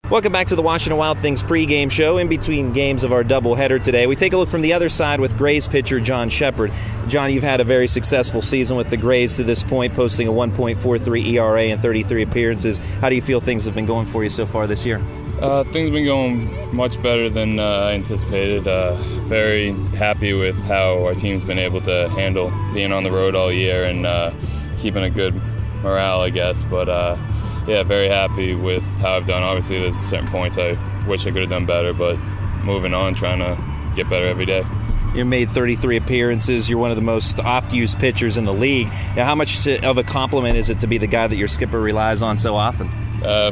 Welcome back to the Washington Wild Things pregame show. In between games of our doubleheader today, we take a look from the other side with Grays pitcher Jon Shepard. Jon, you've had a very successful season with the Grays to this point, posting a 1.43 ERA in 33 appearances. How do you feel things have been going for you so far this year? Things have been going much better than I anticipated. Very happy with how our team's been able to handle being on the road all year and keeping a good morale, I guess. But yeah, very happy with how I've done. Obviously, there's certain points I wish I could have done better, but moving on, trying to get better every day. You made 33 appearances. You're one of the most oft-used pitchers in the league. Now, how much of a compliment is it to be the guy that your skipper relies on so often?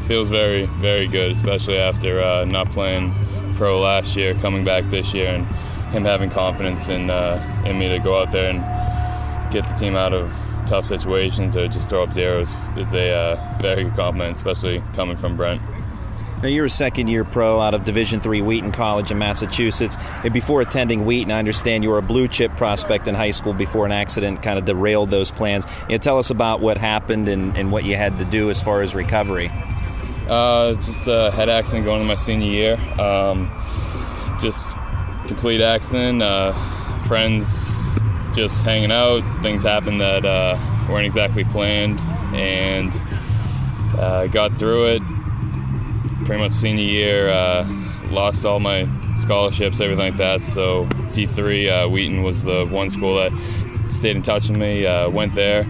Feels very, very good, especially after not playing pro last year, coming back this year, and him having confidence in me to go out there and get the team out of tough situations or just throw up zeros is a very good compliment, especially coming from Brent. Now, you're a second-year pro out of Division III Wheaton College in Massachusetts. And before attending Wheaton, I understand you were a blue-chip prospect in high school before an accident kind of derailed those plans. Tell us about what happened and what you had to do as far as recovery. Just a head accident going into my senior year. Just complete accident. Friends just hanging out. Things happened that weren't exactly planned, and got through it. Pretty much senior year, lost all my scholarships, everything like that. So D3 Wheaton was the one school that stayed in touch with me. Went there.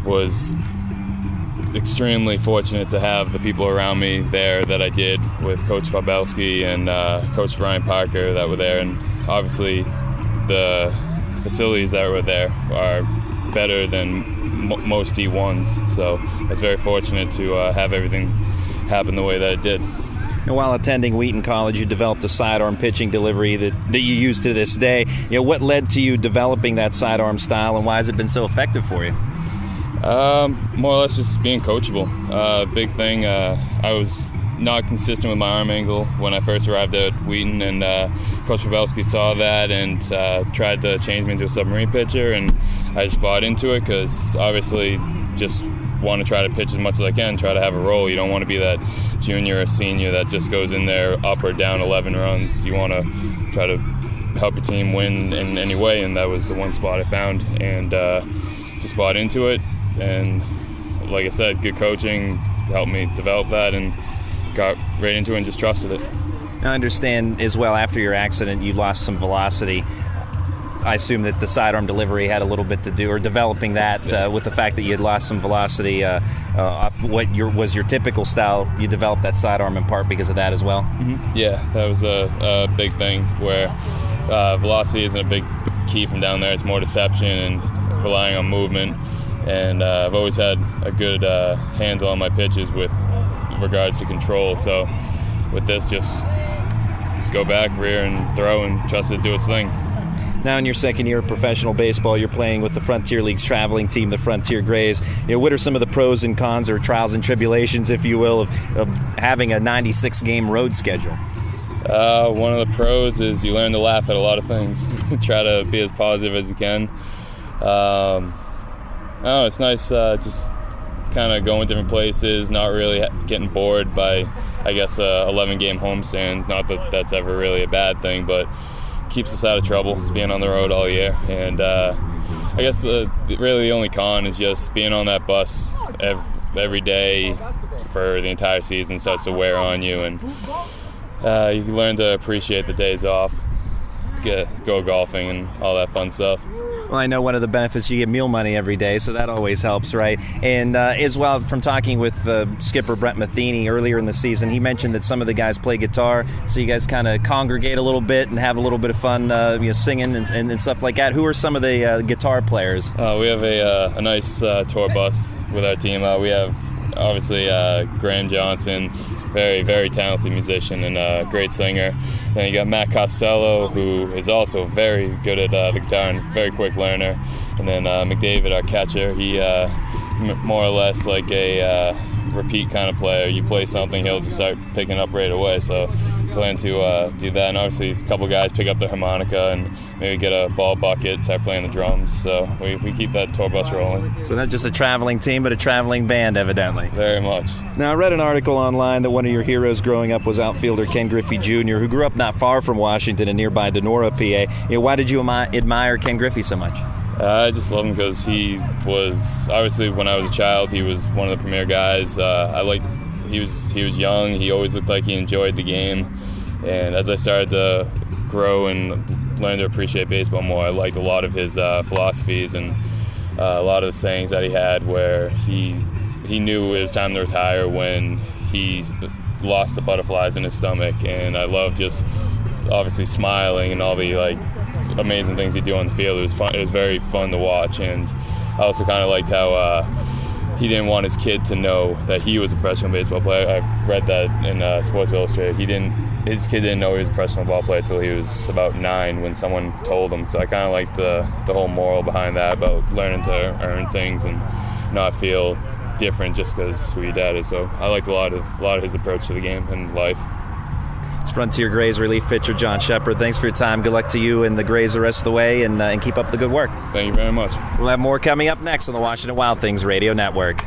Was extremely fortunate to have the people around me there that I did, with Coach Bobelski and Coach Ryan Parker that were there, and obviously the facilities that were there are better than most D1s. So I was very fortunate to have everything happen the way that it did. And while attending Wheaton College, you developed a sidearm pitching delivery that you use to this day. What led to you developing that sidearm style, and why has it been so effective for you? More or less just being coachable. Big thing, I was not consistent with my arm angle when I first arrived at Wheaton, and Coach Pavelski saw that and tried to change me into a submarine pitcher, and I just bought into it because obviously just want to try to pitch as much as I can, try to have a role. You don't want to be that junior or senior that just goes in there up or down 11 runs. You want to try to help your team win in any way, and that was the one spot I found, and just bought into it. And like I said, good coaching helped me develop that, and got right into it and just trusted it. I understand as well, after your accident, you lost some velocity. I assume that the sidearm delivery had a little bit to do, or developing that with the fact that you had lost some velocity off what was your typical style. You developed that sidearm in part because of that as well? Mm-hmm. Yeah, that was a big thing, where velocity isn't a big key from down there. It's more deception and relying on movement. And I've always had a good handle on my pitches with regards to control. So with this, just go back, rear, and throw, and trust it to do its thing. Now in your second year of professional baseball, you're playing with the Frontier League's traveling team, the Frontier Grays. What are some of the pros and cons, or trials and tribulations, if you will, of having a 96-game road schedule? One of the pros is you learn to laugh at a lot of things. Try to be as positive as you can. It's nice just kind of going different places, not really getting bored by, I guess, a 11-game homestand. Not that that's ever really a bad thing, but keeps us out of trouble being on the road all year. And I guess really the only con is just being on that bus every day for the entire season starts to wear on you, and you learn to appreciate the days off, go golfing and all that fun stuff. Well, I know one of the benefits, you get meal money every day, so that always helps, right? And as well, from talking with skipper Brent Matheny earlier in the season, he mentioned that some of the guys play guitar, so you guys kind of congregate a little bit and have a little bit of fun singing and stuff like that. Who are some of the guitar players? We have a nice tour bus with our team. We have, obviously, Graham Johnson, very, very talented musician and a great singer. Then you got Matt Costello, who is also very good at the guitar and very quick learner. And then McDavid, our catcher, he more or less like a repeat kind of player. You play something, he'll just start picking up right away. So plan to do that. And obviously a couple guys pick up the harmonica and maybe get a ball bucket, start playing the drums. So we keep that tour bus rolling. So not just a traveling team, but a traveling band, evidently. Very much. Now, I read an article online that one of your heroes growing up was outfielder Ken Griffey Jr., who grew up not far from Washington in nearby Donora, PA. Why did you admire Ken Griffey so much? I just love him because he was, obviously when I was a child, he was one of the premier guys. He was young, he always looked like he enjoyed the game. And as I started to grow and learn to appreciate baseball more, I liked a lot of his philosophies and a lot of the sayings that he had, where he knew it was time to retire when he lost the butterflies in his stomach. And I love just obviously smiling and all the amazing things he'd do on the field. It was fun. It was very fun to watch. And I also kind of liked how he didn't want his kid to know that he was a professional baseball player. I read that in Sports Illustrated. His kid didn't know he was a professional ball player until he was about 9 when someone told him. So I kind of liked the whole moral behind that, about learning to earn things and not feel different just because who your dad is. So I liked a lot of his approach to the game and life. It's Frontier Grays relief pitcher Jon Shepard. Thanks for your time. Good luck to you and the Grays the rest of the way, and keep up the good work. Thank you very much. We'll have more coming up next on the Washington Wild Things Radio Network.